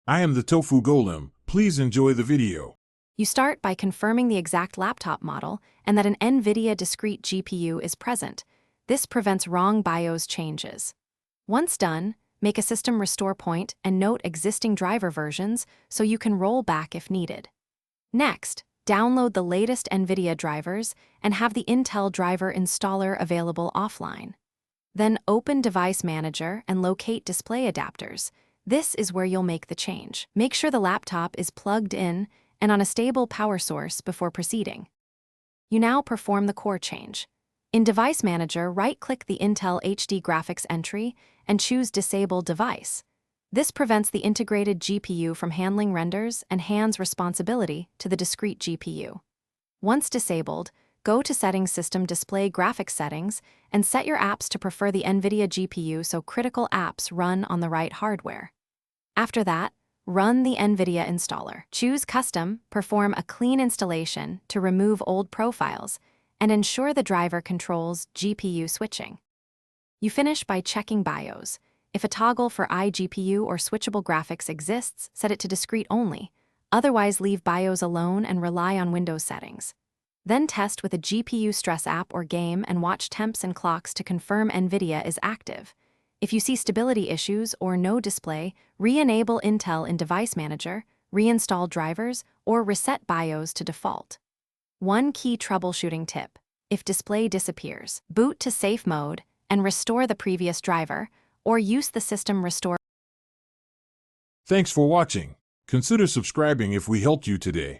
I am the Tofu Golem. Please enjoy the video. You start by confirming the exact laptop model and that an Nvidia discrete GPU is present. This prevents wrong BIOS changes. Once done, make a system restore point and note existing driver versions so you can roll back if needed. Next, download the latest Nvidia drivers and have the Intel driver installer available offline. Then open Device Manager and locate display adapters. This is where you'll make the change. Make sure the laptop is plugged in and on a stable power source before proceeding. You now perform the core change. In Device Manager, right-click the Intel HD graphics entry and choose Disable Device. This prevents the integrated GPU from handling renders and hands responsibility to the discrete GPU. Once disabled, go to Settings System Display Graphics Settings and set your apps to prefer the Nvidia GPU so critical apps run on the right hardware. After that, run the Nvidia installer. Choose Custom, perform a clean installation to remove old profiles, and ensure the driver controls GPU switching. You finish by checking BIOS. If a toggle for iGPU or switchable graphics exists, set it to discrete only. Otherwise, leave BIOS alone and rely on Windows settings. Then test with a GPU stress app or game and watch temps and clocks to confirm Nvidia is active. If you see stability issues or no display, re-enable Intel in Device Manager, reinstall drivers, or reset BIOS to default. One key troubleshooting tip: if display disappears, boot to safe mode and restore the previous driver, or use the system restore. Thanks for watching. Consider subscribing if we helped you today.